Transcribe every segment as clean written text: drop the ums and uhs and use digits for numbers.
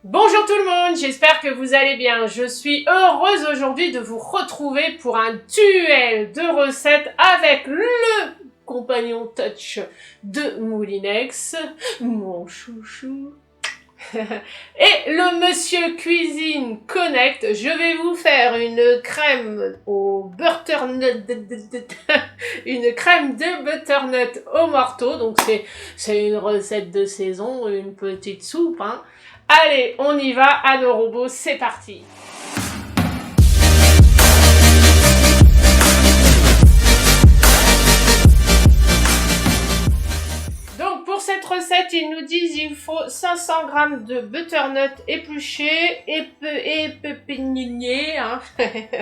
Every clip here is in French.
Bonjour tout le monde, j'espère que vous allez bien. Je suis heureuse aujourd'hui de vous retrouver pour un duel de recettes avec le compagnon touch de Moulinex, mon chouchou. Et le Monsieur Cuisine Connect, je vais vous faire une crème au butternut, une crème de butternut au marteau. Donc c'est une recette de saison, une petite soupe, hein. Allez, on y va, à nos robots, c'est parti. Donc pour cette recette, ils nous disent qu'il faut 500 g de butternut épluché, épépigné, hein.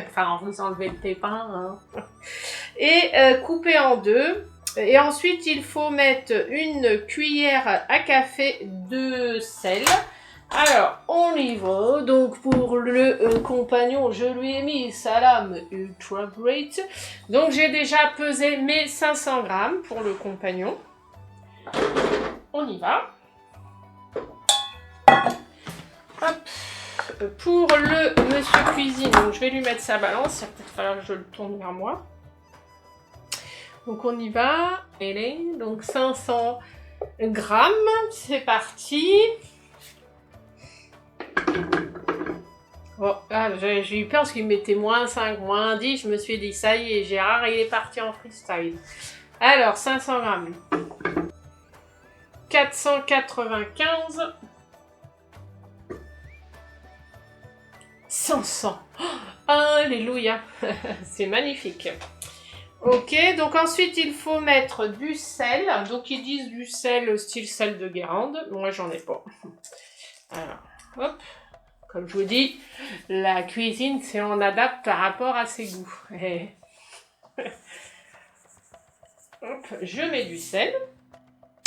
Enfin, vous enlevez le pépin, hein. Et coupé en deux. Et ensuite, il faut mettre une cuillère à café de sel. Alors, on y va. Donc, pour le compagnon, je lui ai mis Salam Ultra Great. Donc, j'ai déjà pesé mes 500 grammes pour le compagnon. On y va. Hop. Pour le Monsieur Cuisine, donc je vais lui mettre sa balance. Il va peut-être falloir que je le tourne vers moi. Donc, on y va. Donc, 500 grammes. C'est parti. Bon, j'ai eu peur parce qu'il mettait moins 5, moins 10. Je me suis dit, ça y est, Gérard, il est parti en freestyle. Alors, 500 grammes. 495. 500. Oh, alléluia. C'est magnifique. Ok, donc ensuite, il faut mettre du sel. Donc, ils disent du sel style sel de Guérande. Moi, j'en ai pas. Alors, hop. Comme je vous dis, la cuisine, c'est on adapte par rapport à ses goûts. Hop, je mets du sel.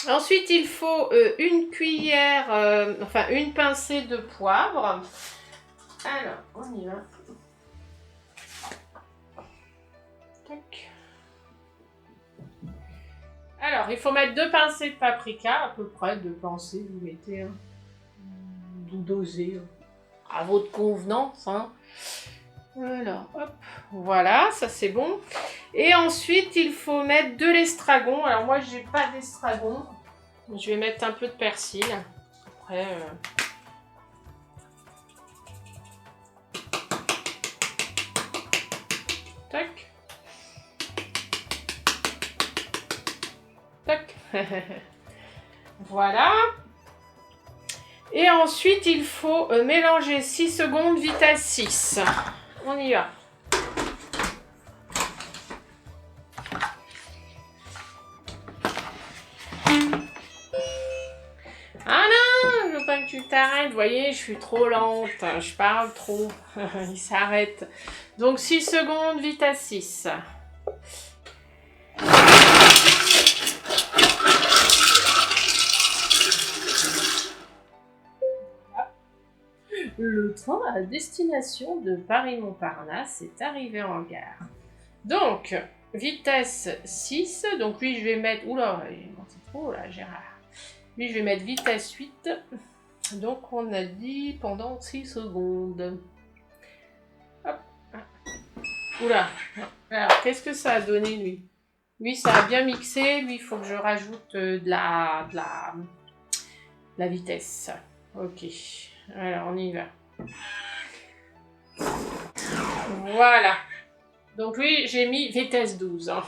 Ensuite, il faut une cuillère, enfin une pincée de poivre. Alors, on y va. Tac. Alors, il faut mettre 2 pincées de paprika, à peu près 2 pincées, vous mettez, hein. Vous dosez, à votre convenance, hein. Voilà, hop, voilà, ça c'est bon. Et ensuite, il faut mettre de l'estragon. Alors moi, j'ai pas d'estragon. Je vais mettre un peu de persil. Après, tac. Tac. Voilà. Et ensuite, il faut mélanger 6 secondes, vitesse 6. On y va. Ah non, je veux pas que tu t'arrêtes. Vous voyez, je suis trop lente. Je parle trop. Il s'arrête. Donc 6 secondes, vitesse 6. Le train à destination de Paris-Montparnasse est arrivé en gare. Donc, vitesse 6. Donc lui, je vais mettre... Oula, il est monté trop là, Gérard. Lui, je vais mettre vitesse 8. Donc, on a dit pendant 6 secondes. Hop. Oula. Alors, qu'est-ce que ça a donné, lui? Lui, ça a bien mixé. Lui, il faut que je rajoute de la vitesse. Ok. Alors, on y va. Voilà. Donc lui, j'ai mis vitesse 12. Hein.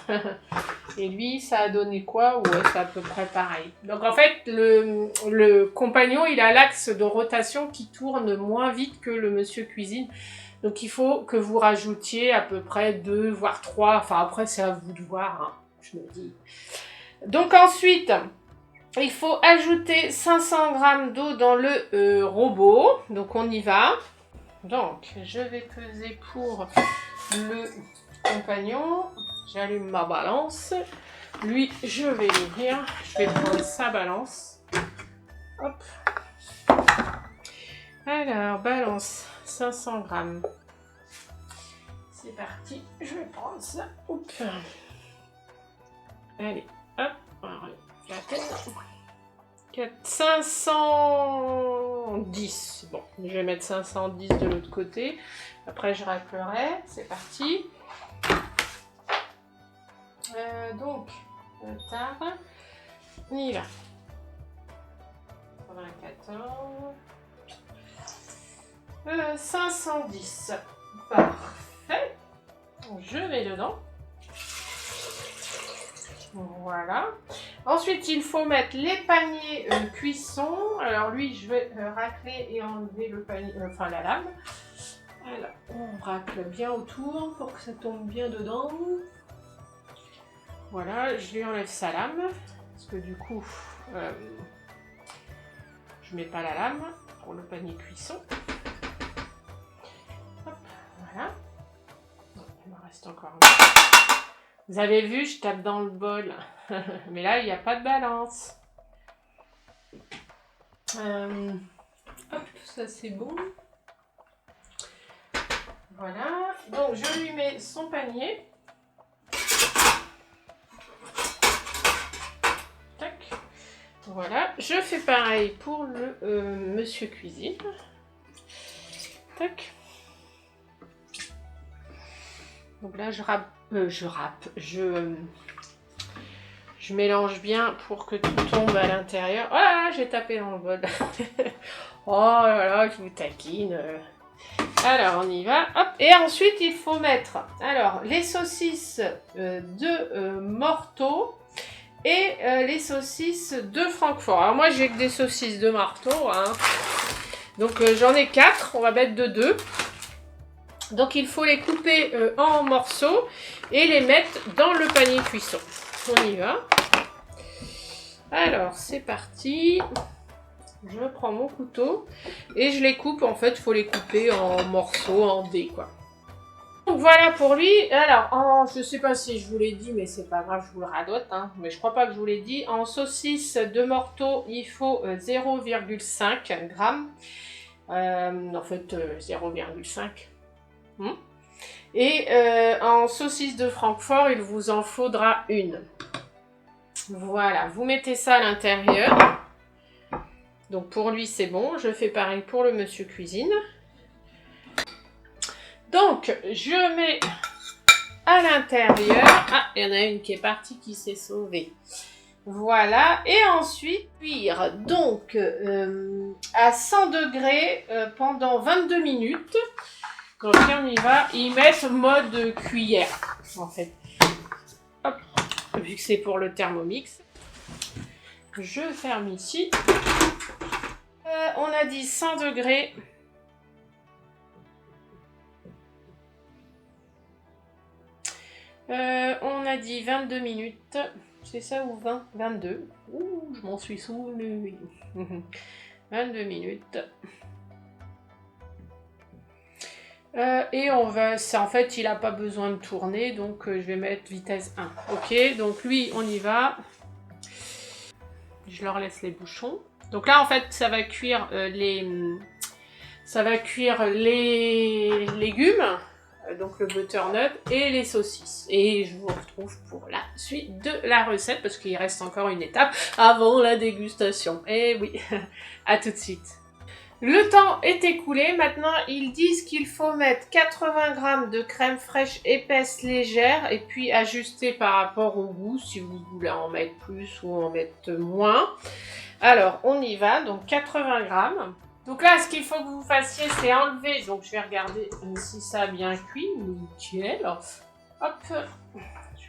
Et lui, ça a donné quoi? Ouais, c'est à peu près pareil. Donc en fait, le compagnon, il a l'axe de rotation qui tourne moins vite que le Monsieur Cuisine. Donc il faut que vous rajoutiez à peu près 2, voire 3. Enfin après, c'est à vous de voir, hein, je me dis. Donc ensuite... Il faut ajouter 500 g d'eau dans le robot. Donc, on y va. Donc, je vais peser pour le compagnon. J'allume ma balance. Lui, je vais l'ouvrir. Je vais prendre sa balance. Hop. Alors, balance 500 g. C'est parti. Je vais prendre ça. Hop. Allez, hop. La tête. 510. Bon, je vais mettre 510 de l'autre côté. Après, je raclerai. C'est parti. Donc, tard. On y va. 94. 510. Parfait. Je mets dedans. Voilà. Ensuite, il faut mettre les paniers cuisson. Alors lui, je vais racler et enlever le panier, enfin la lame. Alors, on racle bien autour pour que ça tombe bien dedans. Voilà, je lui enlève sa lame. Parce que du coup, je mets pas la lame pour le panier cuisson. Hop, voilà. Il me reste encore un peu. Vous avez vu, je tape dans le bol. Mais là, il n'y a pas de balance. Hop, ça c'est bon. Voilà. Donc, je lui mets son panier. Tac. Voilà. Je fais pareil pour le monsieur cuisine. Tac. Donc là, je mélange bien pour que tout tombe à l'intérieur. Ah, j'ai tapé dans le bol. Oh là là, je vous taquine. Alors, on y va. Hop. Et ensuite, il faut mettre alors les saucisses de Morteau et les saucisses de Francfort. Alors moi, j'ai que des saucisses de Morteau. Hein. Donc, j'en ai 4. On va mettre de 2. Donc il faut les couper en morceaux et les mettre dans le panier cuisson. On y va. Alors c'est parti. Je prends mon couteau et je les coupe. En fait, il faut les couper en morceaux, en dés quoi. Donc voilà pour lui. Alors, je sais pas si je vous l'ai dit, mais c'est pas grave, je vous le radote. Hein, mais je crois pas que je vous l'ai dit. En saucisse de Morteau, il faut 0,5 g. En fait, 0,5. Et en saucisse de Francfort, il vous en faudra une. Voilà, vous mettez ça à l'intérieur. Donc pour lui, c'est bon. Je fais pareil pour le monsieur cuisine. Donc, je mets à l'intérieur... Ah, il y en a une qui est partie, qui s'est sauvée. Voilà, et ensuite, cuire donc à 100 degrés pendant 22 minutes. Donc on y va, y mettre mode cuillère, en fait. Hop, vu que c'est pour le Thermomix. Je ferme ici. On a dit 100 degrés. On a dit 22 minutes. C'est ça ou 20? 22. Ouh, je m'en suis souvenu. 22 minutes. Et on va, ça, en fait, il n'a pas besoin de tourner, donc je vais mettre vitesse 1. Ok, donc lui, on y va. Je leur laisse les bouchons. Donc là, en fait, ça va cuire les légumes, donc le butternut et les saucisses. Et je vous retrouve pour la suite de la recette, parce qu'il reste encore une étape avant la dégustation. Et oui, à tout de suite. Le temps est écoulé, maintenant ils disent qu'il faut mettre 80 g de crème fraîche épaisse légère et puis ajuster par rapport au goût si vous voulez en mettre plus ou en mettre moins. Alors on y va, donc 80 g. Donc là ce qu'il faut que vous fassiez c'est enlever, donc je vais regarder si ça a bien cuit, nickel. Hop, je vais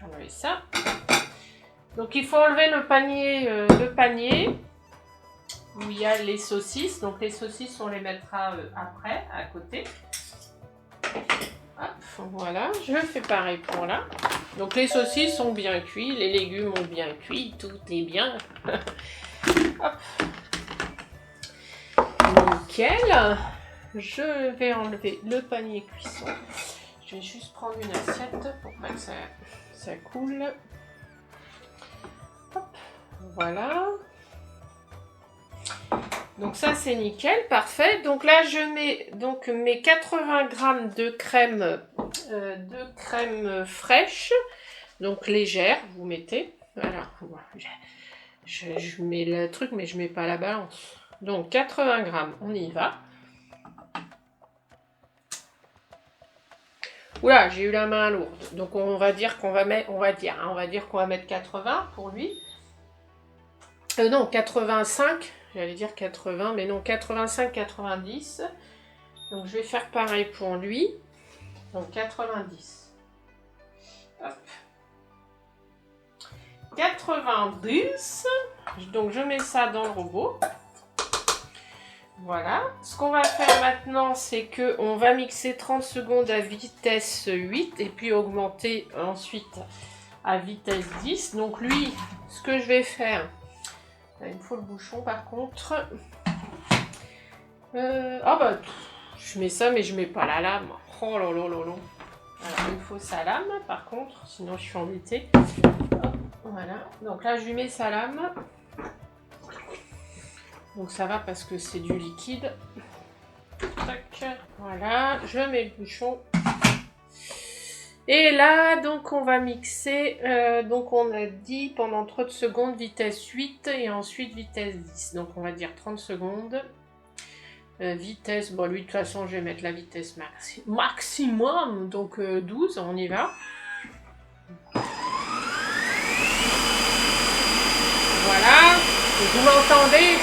enlever ça. Donc il faut enlever le panier. Où il y a les saucisses. Donc les saucisses, on les mettra après, à côté. Hop, voilà, je fais pareil pour là. Donc les saucisses sont bien cuits, les légumes ont bien cuit, tout est bien. Hop. Nickel. Je vais enlever le panier cuisson. Je vais juste prendre une assiette pour pas que ça coule. Hop, voilà. Donc ça c'est nickel, parfait. Donc là je mets donc mes 80 g de crème fraîche, donc légère, vous mettez. Voilà, Je mets le truc, mais je mets pas la balance. Donc 80 grammes, on y va. Oula, j'ai eu la main lourde. Donc on va dire qu'on va mettre, on va dire qu'on va mettre 80 pour lui. Non, 85. J'allais dire 80, mais non, 85, 90. Donc je vais faire pareil pour lui. Donc 90. Hop. 90. Donc je mets ça dans le robot. Voilà. Ce qu'on va faire maintenant, c'est que on va mixer 30 secondes à vitesse 8 et puis augmenter ensuite à vitesse 10. Donc lui, ce que je vais faire, il me faut le bouchon par contre. Ah bah, je mets ça mais je mets pas la lame. Oh là là là là. Alors, il me faut sa lame par contre, sinon je suis embêtée. Hop, voilà. Donc là, je lui mets sa lame. Donc ça va parce que c'est du liquide. Tac, voilà, je mets le bouchon. Et là, donc on va mixer, donc on a dit pendant 30 secondes, vitesse 8 et ensuite vitesse 10. Donc on va dire 30 secondes. Vitesse, bon lui de toute façon je vais mettre la vitesse maximum, donc 12, on y va. Voilà, vous m'entendez?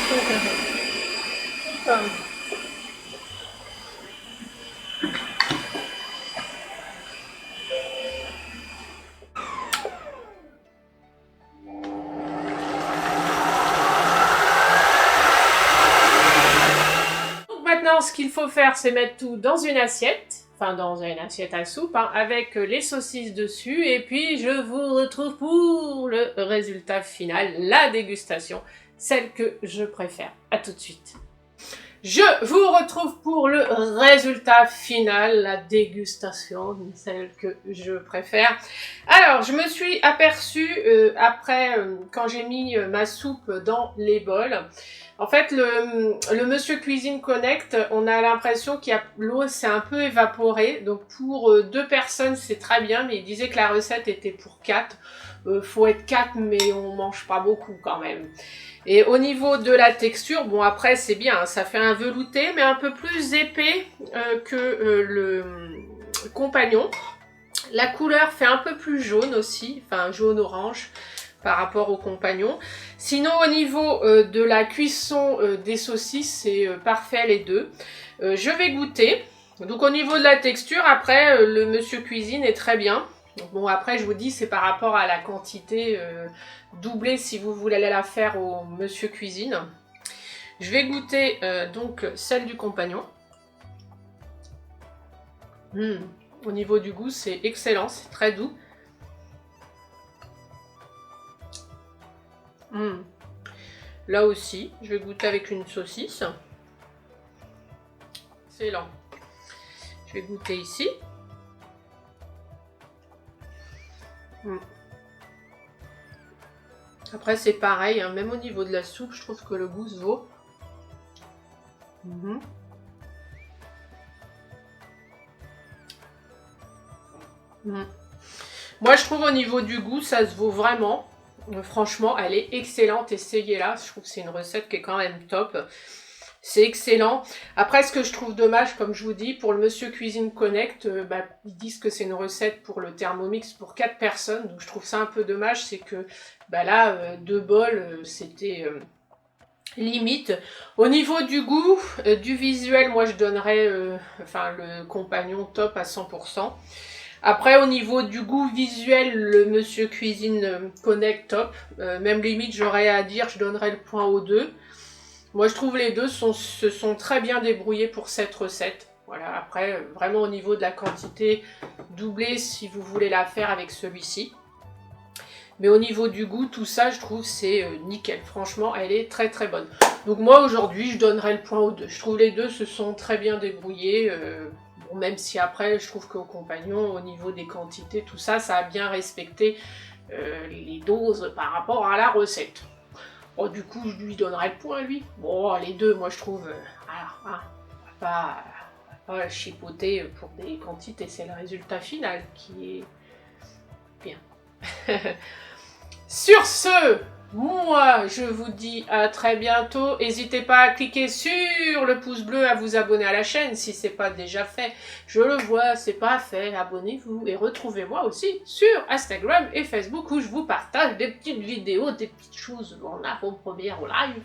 Maintenant, ce qu'il faut faire, c'est mettre tout dans une assiette, enfin dans une assiette à soupe, hein, avec les saucisses dessus, et puis je vous retrouve pour le résultat final, la dégustation, celle que je préfère. À tout de suite. Je vous retrouve pour le résultat final, la dégustation, celle que je préfère. Alors, je me suis aperçue, après, quand j'ai mis ma soupe dans les bols, en fait, le Monsieur Cuisine Connect, on a l'impression qu'il y a l'eau s'est un peu évaporée. Donc, pour 2 personnes, c'est très bien, mais il disait que la recette était pour 4. Faut être 4, mais on mange pas beaucoup quand même. Et au niveau de la texture, bon après c'est bien, hein, ça fait un velouté, mais un peu plus épais que le compagnon. La couleur fait un peu plus jaune aussi, enfin jaune-orange par rapport au compagnon. Sinon au niveau de la cuisson des saucisses, c'est parfait les deux. Je vais goûter. Donc au niveau de la texture, après le Monsieur Cuisine est très bien. Donc, bon après je vous dis c'est par rapport à la quantité doublée si vous voulez la faire au Monsieur Cuisine. Je vais goûter donc celle du compagnon. Au niveau du goût c'est excellent, c'est très doux. Là aussi je vais goûter avec une saucisse. Excellent. Je vais goûter ici. Après c'est pareil, hein, même au niveau de la soupe, je trouve que le goût se vaut. Moi je trouve au niveau du goût, ça se vaut vraiment. Franchement, elle est excellente, essayez-la. Je trouve que c'est une recette qui est quand même top. C'est excellent. Après, ce que je trouve dommage, comme je vous dis, pour le Monsieur Cuisine Connect, ils disent que c'est une recette pour le Thermomix pour 4 personnes. Donc je trouve ça un peu dommage, c'est que là, 2 bols, c'était limite. Au niveau du goût, du visuel, moi je donnerais le compagnon top à 100%. Après, au niveau du goût visuel, le Monsieur Cuisine Connect top. Même limite, j'aurais à dire, je donnerais le point aux deux. Moi, je trouve les deux se sont très bien débrouillés pour cette recette. Voilà, après, vraiment au niveau de la quantité, doublée si vous voulez la faire avec celui-ci. Mais au niveau du goût, tout ça, je trouve c'est nickel. Franchement, elle est très très bonne. Donc moi, aujourd'hui, je donnerais le point aux deux. Je trouve les deux se sont très bien débrouillés. Bon, même si après, je trouve qu'au compagnon, au niveau des quantités, tout ça, ça a bien respecté les doses par rapport à la recette. Bon, du coup, je lui donnerai le point, lui. Bon, les deux, moi, je trouve... on va pas chipoter pour des quantités. C'est le résultat final qui est bien. Sur ce, Moi, je vous dis à très bientôt. N'hésitez pas à cliquer sur le pouce bleu, à vous abonner à la chaîne si c'est pas déjà fait. Je le vois, c'est pas fait. Abonnez-vous et retrouvez-moi aussi sur Instagram et Facebook où je vous partage des petites vidéos, des petites choses en avant-première au live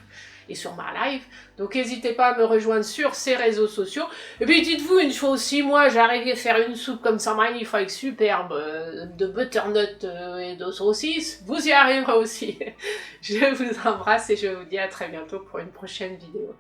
et sur ma live. Donc n'hésitez pas à me rejoindre sur ces réseaux sociaux. Et puis dites-vous, une fois aussi, moi j'arrivais à faire une soupe comme ça magnifique, superbe, de butternut et de saucisses, vous y arriverez aussi. Je vous embrasse et je vous dis à très bientôt pour une prochaine vidéo.